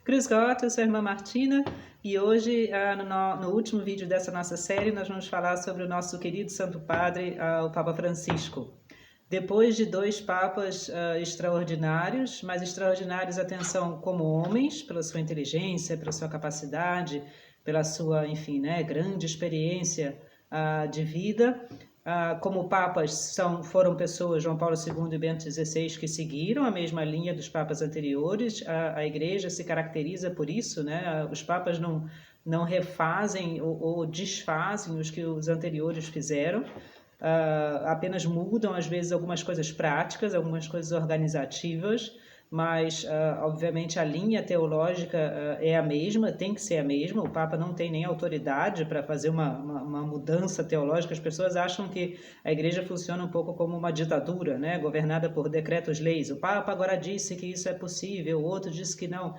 Grüß Gott, eu sou a irmã Martina e hoje, no último vídeo dessa nossa série, nós vamos falar sobre o nosso querido Santo Padre, o Papa Francisco. Depois de dois papas extraordinários, mas extraordinários, atenção, como homens, pela sua inteligência, pela sua capacidade, pela sua, enfim, né, grande experiência de vida. Como papas foram pessoas, João Paulo II e Bento XVI, que seguiram a mesma linha dos papas anteriores. A Igreja se caracteriza por isso, né? Os papas não refazem ou desfazem os que os anteriores fizeram, apenas mudam às vezes algumas coisas práticas, algumas coisas organizativas, mas obviamente a linha teológica é a mesma, tem que ser a mesma. O Papa não tem nem autoridade para fazer uma mudança teológica. As pessoas acham que a Igreja funciona um pouco como uma ditadura, né? Governada por decretos-leis. O Papa agora disse que isso é possível, o outro disse que não.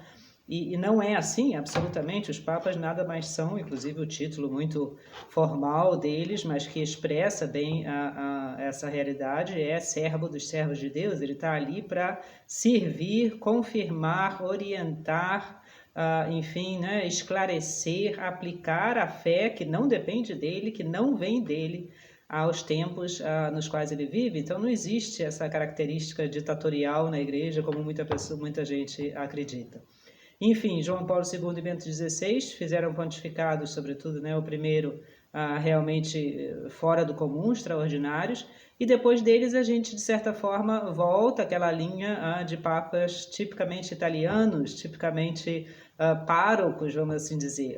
E não é assim, absolutamente. Os papas nada mais são, inclusive o título muito formal deles, mas que expressa bem essa realidade, é servo dos servos de Deus. Ele está ali para servir, confirmar, orientar, enfim, né, esclarecer, aplicar a fé que não depende dele, que não vem dele, aos tempos nos quais ele vive. Então não existe essa característica ditatorial na igreja como muita gente acredita. Enfim, João Paulo II e Bento XVI fizeram pontificados, sobretudo, né, o primeiro realmente fora do comum, extraordinários, e depois deles a gente, de certa forma, volta àquela linha de papas tipicamente italianos, tipicamente párocos, vamos assim dizer.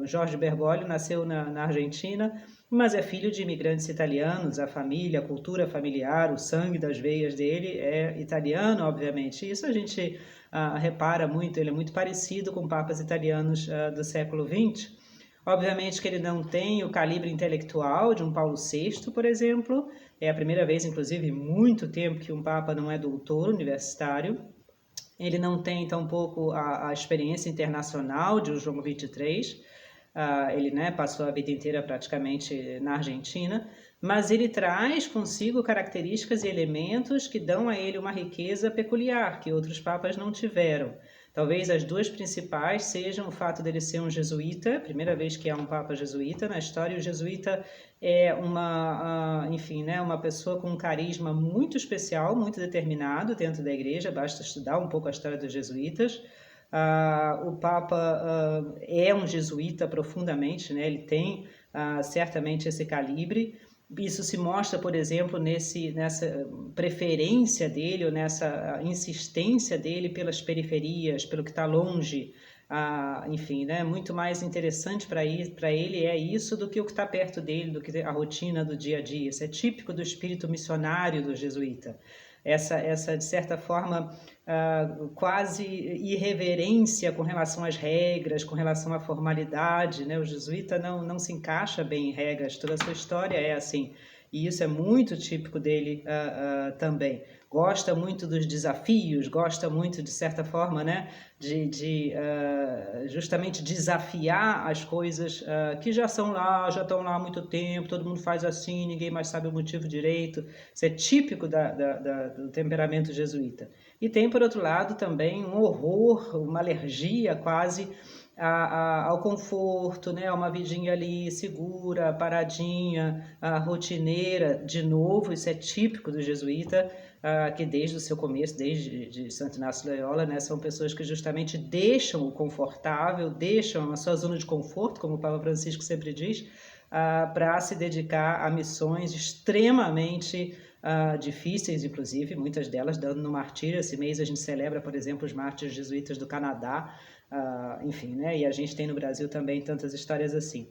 Jorge Bergoglio nasceu na Argentina, mas é filho de imigrantes italianos. A família, a cultura familiar, o sangue das veias dele é italiano, obviamente. Isso a gente repara muito, ele é muito parecido com papas italianos do século XX. Obviamente que ele não tem o calibre intelectual de um Paulo VI, por exemplo. É a primeira vez, inclusive, em muito tempo que um papa não é doutor universitário. Ele não tem tampouco a experiência internacional de João XXIII. Ele, né, passou a vida inteira praticamente na Argentina, mas ele traz consigo características e elementos que dão a ele uma riqueza peculiar, que outros papas não tiveram. Talvez as duas principais sejam o fato dele ser um jesuíta, primeira vez que há um papa jesuíta na história. O jesuíta é enfim, né, uma pessoa com um carisma muito especial, muito determinado dentro da igreja. Basta estudar um pouco a história dos jesuítas. O Papa é um jesuíta profundamente, né? Ele tem certamente esse calibre. Isso se mostra, por exemplo, nessa preferência dele, ou nessa insistência dele pelas periferias, pelo que está longe. Enfim, né? Muito mais interessante para ele é isso do que o que está perto dele, do que a rotina do dia a dia. Isso é típico do espírito missionário do jesuíta. Essa de certa forma, quase irreverência com relação às regras, com relação à formalidade, né? O jesuíta não se encaixa bem em regras, toda a sua história é assim. E isso é muito típico dele também. Gosta muito dos desafios, gosta muito, de certa forma, né, de justamente desafiar as coisas que já estão lá há muito tempo, todo mundo faz assim, ninguém mais sabe o motivo direito. Isso é típico do temperamento jesuíta. E tem, por outro lado, também um horror, uma alergia quase ao conforto, né? A uma vidinha ali segura, paradinha, rotineira. De novo, isso é típico do jesuíta, que desde o seu começo, desde de Santo Inácio de Loyola, né, são pessoas que justamente deixam o confortável, deixam a sua zona de conforto, como o Papa Francisco sempre diz, para se dedicar a missões extremamente difíceis, inclusive, muitas delas dando no martírio. Esse mês a gente celebra, por exemplo, os mártires jesuítas do Canadá, enfim, né? E a gente tem no Brasil também tantas histórias assim.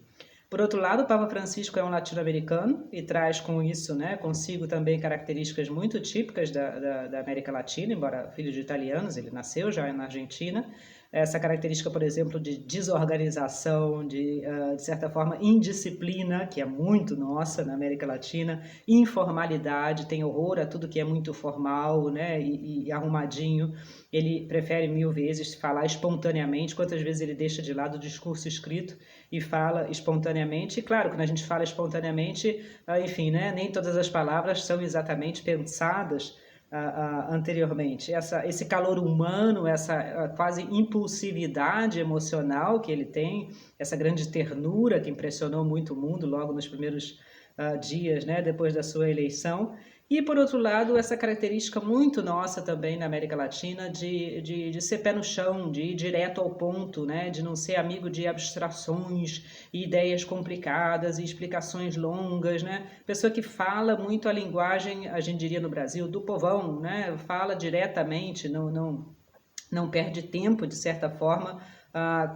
Por outro lado, o Papa Francisco é um latino-americano e traz com isso, né, consigo também características muito típicas da América Latina, embora filho de italianos, ele nasceu já na Argentina. Essa característica, por exemplo, de desorganização, de certa forma, indisciplina, que é muito nossa na América Latina, informalidade, tem horror a tudo que é muito formal, né, e arrumadinho. Ele prefere 1000 vezes falar espontaneamente. Quantas vezes ele deixa de lado o discurso escrito e fala espontaneamente? E claro, quando a gente fala espontaneamente, enfim, né, nem todas as palavras são exatamente pensadas anteriormente. Esse calor humano, essa quase impulsividade emocional que ele tem, essa grande ternura que impressionou muito o mundo logo nos primeiros dias, né, depois da sua eleição. E, por outro lado, essa característica muito nossa também na América Latina de ser pé no chão, de ir direto ao ponto, né? De não ser amigo de abstrações e ideias complicadas e explicações longas, né? Pessoa que fala muito a linguagem, a gente diria no Brasil, do povão, né? Fala diretamente, não perde tempo, de certa forma,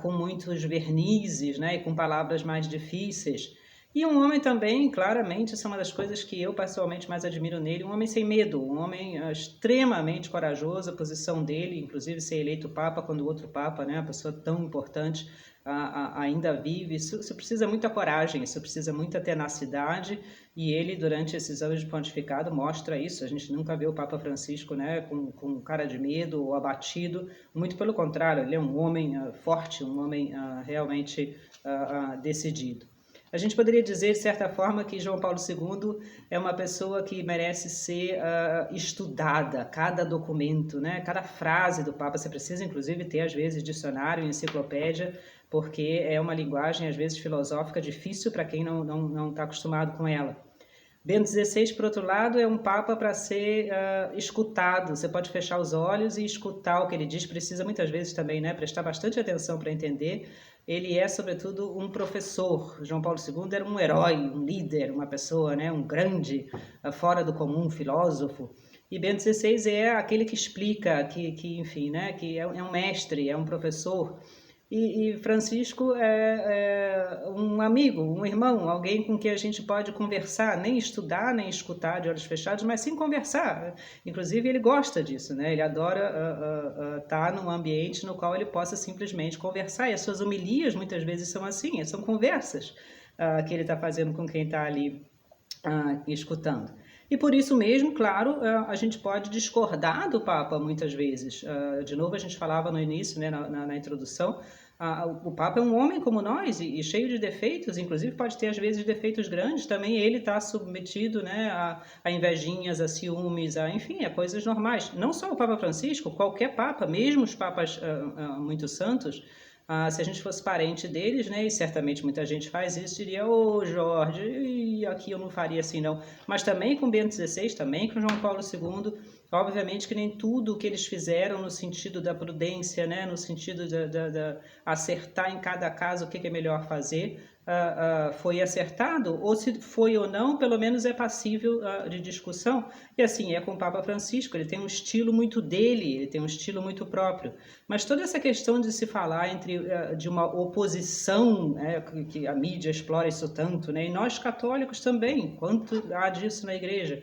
com muitos vernizes, né? E com palavras mais difíceis. E um homem também, claramente, essa é uma das coisas que eu pessoalmente mais admiro nele, um homem sem medo, um homem extremamente corajoso, a posição dele, inclusive ser eleito Papa quando o outro Papa, né, uma pessoa tão importante, ainda vive. Isso precisa muita coragem, isso precisa muita tenacidade, e ele, durante esses anos de pontificado, mostra isso. A gente nunca vê o Papa Francisco, né, com cara de medo ou abatido, muito pelo contrário, ele é um homem forte, um homem realmente decidido. A gente poderia dizer, de certa forma, que João Paulo II é uma pessoa que merece ser estudada, cada documento, né? Cada frase do Papa. Você precisa, inclusive, ter, às vezes, dicionário, enciclopédia, porque é uma linguagem, às vezes, filosófica difícil para quem não está acostumado com ela. Bento XVI, por outro lado, é um Papa para ser escutado. Você pode fechar os olhos e escutar o que ele diz. Precisa, muitas vezes, também, né, prestar bastante atenção para entender. Ele é, sobretudo, um professor. João Paulo II era um herói, um líder, uma pessoa, né, um grande, fora do comum filósofo. E Bento XVI é aquele que explica, que enfim, né, que é um mestre, é um professor. E Francisco é um amigo, um irmão, alguém com quem a gente pode conversar, nem estudar, nem escutar de olhos fechados, mas sim conversar. Inclusive, ele gosta disso, né? Ele adora estar num ambiente no qual ele possa simplesmente conversar. E as suas homilias, muitas vezes, são assim, são conversas que ele está fazendo com quem está ali escutando. E por isso mesmo, claro, a gente pode discordar do Papa muitas vezes. De novo, a gente falava no início, né, na introdução, o Papa é um homem como nós e cheio de defeitos, inclusive pode ter às vezes defeitos grandes, também ele está submetido, né, a invejinhas, a ciúmes, enfim, a coisas normais. Não só o Papa Francisco, qualquer Papa, mesmo os Papas muito santos, se a gente fosse parente deles, né, e certamente muita gente faz isso, diria, Jorge, e aqui eu não faria assim não. Mas também com Bento XVI, também com João Paulo II, obviamente que nem tudo o que eles fizeram no sentido da prudência, né, no sentido de acertar em cada caso o que é melhor fazer, foi acertado, ou se foi ou não, pelo menos é passível de discussão. E assim, é com o Papa Francisco, ele tem um estilo muito dele, ele tem um estilo muito próprio. Mas toda essa questão de se falar de uma oposição, né, que a mídia explora isso tanto, né, e nós católicos também, quanto há disso na igreja,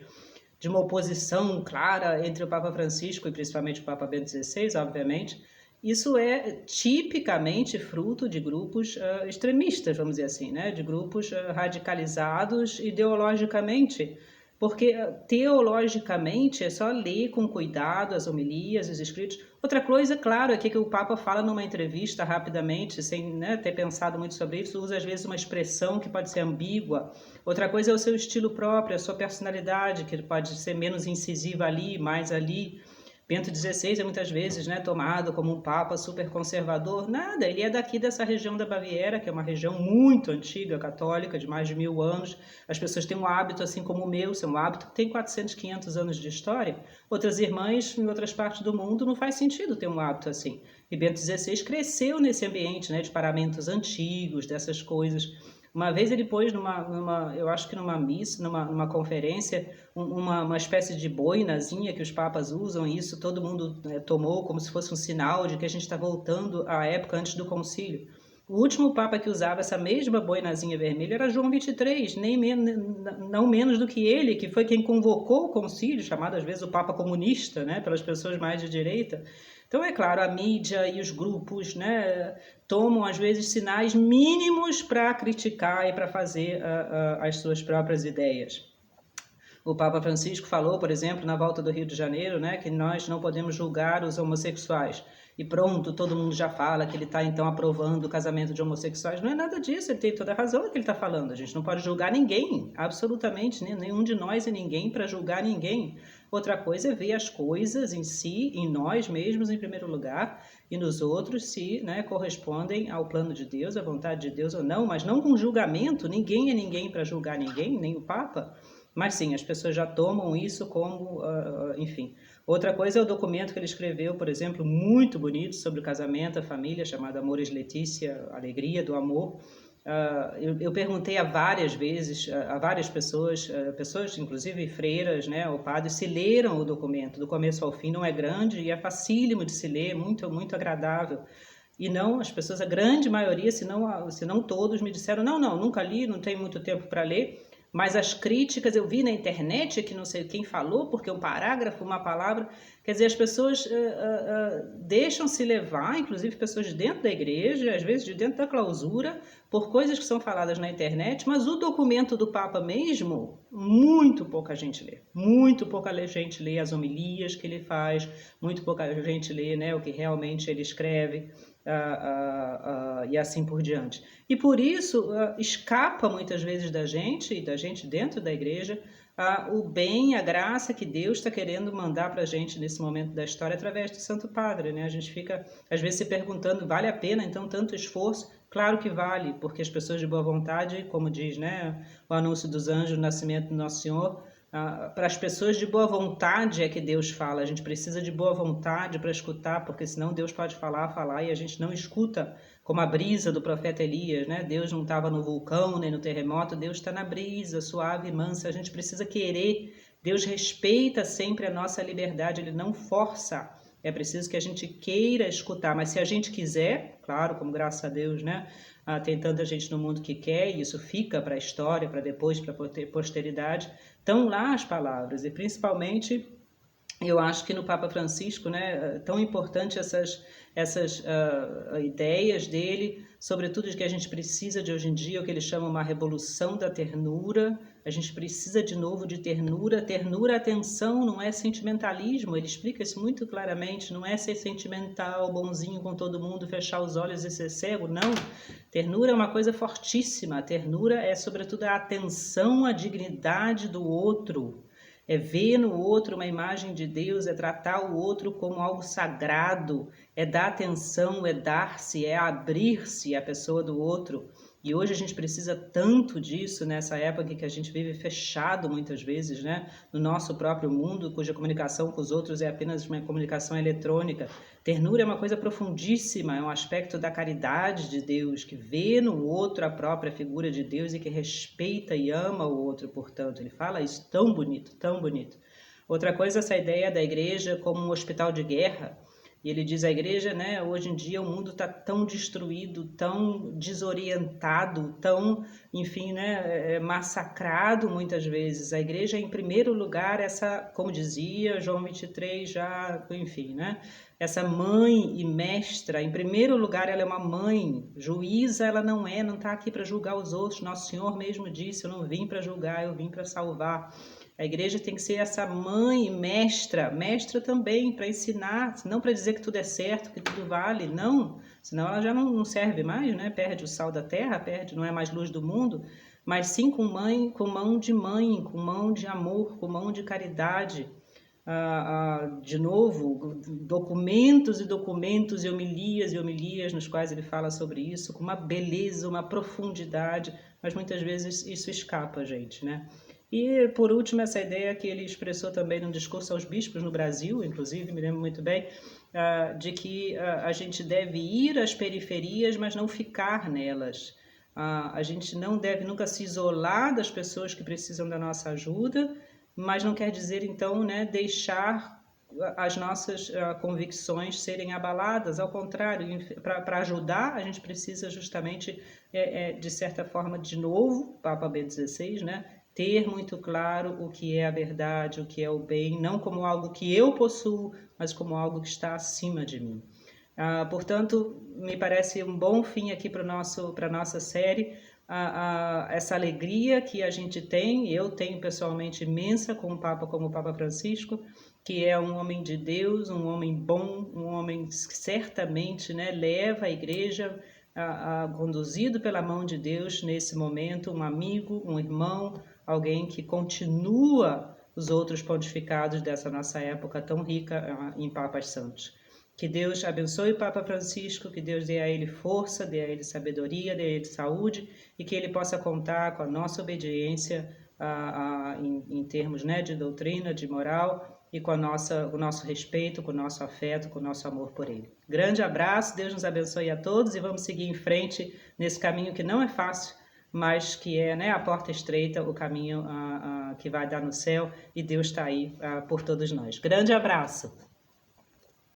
de uma oposição clara entre o Papa Francisco e principalmente o Papa Bento XVI, obviamente, isso é tipicamente fruto de grupos extremistas, vamos dizer assim, né? De grupos radicalizados ideologicamente, porque teologicamente é só ler com cuidado as homilias, os escritos. Outra coisa, claro, é que o Papa fala numa entrevista rapidamente, sem, né, ter pensado muito sobre isso, usa às vezes uma expressão que pode ser ambígua. Outra coisa é o seu estilo próprio, a sua personalidade, que pode ser menos incisiva ali, mais ali. Bento XVI é muitas vezes, né, tomado como um papa super conservador. Nada, ele é daqui dessa região da Baviera, que é uma região muito antiga, católica, de mais de 1000 anos. As pessoas têm um hábito assim como o meu, é um hábito que tem 400, 500 anos de história. Outras irmãs em outras partes do mundo não faz sentido ter um hábito assim. E Bento XVI cresceu nesse ambiente, né, de paramentos antigos, dessas coisas. Uma vez ele pôs eu acho que numa missa, numa conferência, uma espécie de boinazinha que os papas usam, e isso todo mundo tomou como se fosse um sinal de que a gente está voltando à época antes do concílio. O último papa que usava essa mesma boinazinha vermelha era João XXIII, não menos do que ele, que foi quem convocou o concílio, chamado às vezes o Papa comunista, né, pelas pessoas mais de direita. Então, é claro, a mídia e os grupos, né, tomam, às vezes, sinais mínimos para criticar e para fazer as suas próprias ideias. O Papa Francisco falou, por exemplo, na volta do Rio de Janeiro, né, que nós não podemos julgar os homossexuais. E pronto, todo mundo já fala que ele está, então, aprovando o casamento de homossexuais. Não é nada disso, ele tem toda a razão no que ele está falando. A gente não pode julgar ninguém, absolutamente, nenhum de nós e ninguém para julgar ninguém. Outra coisa é ver as coisas em si, em nós mesmos em primeiro lugar, e nos outros se, né, correspondem ao plano de Deus, à vontade de Deus ou não, mas não com julgamento. Ninguém é ninguém para julgar ninguém, nem o Papa. Mas sim, as pessoas já tomam isso como, enfim. Outra coisa é o documento que ele escreveu, por exemplo, muito bonito sobre o casamento, a família, chamado Amores Letícia, Alegria do Amor. Eu perguntei várias vezes, a várias pessoas, pessoas inclusive freiras, né, ou padres, se leram o documento do começo ao fim. Não é grande e é facílimo de se ler, muito, muito agradável. E não, as pessoas, a grande maioria, se não todos, me disseram, não, nunca li, não tenho muito tempo para ler. Mas as críticas eu vi na internet, que não sei quem falou, porque um parágrafo, uma palavra, quer dizer, as pessoas deixam se levar, inclusive pessoas de dentro da igreja, às vezes de dentro da clausura, por coisas que são faladas na internet, mas o documento do Papa mesmo, muito pouca gente lê. Muito pouca gente lê as homilias que ele faz, muito pouca gente lê, né, o que realmente ele escreve. E assim por diante. E por isso escapa muitas vezes da gente, e da gente dentro da igreja, o bem, a graça que Deus está querendo mandar para a gente nesse momento da história através do Santo Padre, né? A gente fica às vezes se perguntando, vale a pena então tanto esforço? Claro que vale, porque as pessoas de boa vontade, como diz, né, o anúncio dos anjos, o nascimento do Nosso Senhor, para as pessoas de boa vontade é que Deus fala. A gente precisa de boa vontade para escutar, porque senão Deus pode falar e a gente não escuta, como a brisa do profeta Elias, né? Deus não estava no vulcão nem no terremoto, Deus está na brisa, suave e mansa. A gente precisa querer. Deus respeita sempre a nossa liberdade, Ele não força. É preciso que a gente queira escutar, mas se a gente quiser, claro, como graças a Deus, né? Tem tanta gente no mundo que quer, e isso fica para a história, para depois, para a posteridade. Estão lá as palavras, e principalmente eu acho que no Papa Francisco, né, tão importante essas ideias dele, sobretudo de que a gente precisa de hoje em dia, o que ele chama uma revolução da ternura. A gente precisa de novo de ternura. Ternura, atenção, não é sentimentalismo. Ele explica isso muito claramente. Não é ser sentimental, bonzinho com todo mundo, fechar os olhos e ser cego. Não. Ternura é uma coisa fortíssima. A ternura é, sobretudo, a atenção à dignidade do outro. É ver no outro uma imagem de Deus, é tratar o outro como algo sagrado, é dar atenção, é dar-se, é abrir-se à pessoa do outro. E hoje a gente precisa tanto disso nessa época que a gente vive fechado muitas vezes, né? No nosso próprio mundo, cuja comunicação com os outros é apenas uma comunicação eletrônica. Ternura é uma coisa profundíssima, é um aspecto da caridade de Deus, que vê no outro a própria figura de Deus e que respeita e ama o outro, portanto. Ele fala isso tão bonito, tão bonito. Outra coisa, essa ideia da igreja como um hospital de guerra. E ele diz, a igreja, né, hoje em dia o mundo está tão destruído, tão desorientado, tão, enfim, né, massacrado muitas vezes. A igreja, em primeiro lugar, essa, como dizia João 23, já, enfim, né, essa mãe e mestra, em primeiro lugar, ela é uma mãe, juíza ela não está aqui para julgar os outros. Nosso Senhor mesmo disse, eu não vim para julgar, eu vim para salvar. A igreja tem que ser essa mãe, mestra também, para ensinar, não para dizer que tudo é certo, que tudo vale, não, senão ela já não serve mais, né? Perde o sal da terra, não é mais luz do mundo, mas sim com mão de mãe, com mão de amor, com mão de caridade. De novo, documentos e documentos e homilias nos quais ele fala sobre isso, com uma beleza, uma profundidade, mas muitas vezes isso escapa a gente, né? E, por último, essa ideia que ele expressou também num discurso aos bispos no Brasil, inclusive, me lembro muito bem, de que a gente deve ir às periferias, mas não ficar nelas. A gente não deve nunca se isolar das pessoas que precisam da nossa ajuda, mas não quer dizer, então, né, deixar as nossas convicções serem abaladas. Ao contrário, para ajudar, a gente precisa justamente, de certa forma, de novo, Papa B XVI, né, ter muito claro o que é a verdade, o que é o bem, não como algo que eu possuo, mas como algo que está acima de mim. Portanto, me parece um bom fim aqui para a nossa série, essa alegria que a gente tem, eu tenho pessoalmente imensa com um Papa como o Papa Francisco, que é um homem de Deus, um homem bom, um homem que certamente, né, leva a igreja conduzido pela mão de Deus nesse momento, um amigo, um irmão, alguém que continua os outros pontificados dessa nossa época tão rica em Papas Santos. Que Deus abençoe o Papa Francisco, que Deus dê a ele força, dê a ele sabedoria, dê a ele saúde e que ele possa contar com a nossa obediência em termos, né, de doutrina, de moral e com o nosso respeito, com o nosso afeto, com o nosso amor por ele. Grande abraço, Deus nos abençoe a todos e vamos seguir em frente nesse caminho que não é fácil, mas que é, né, a porta estreita, o caminho que vai dar no céu, e Deus está aí por todos nós. Grande abraço!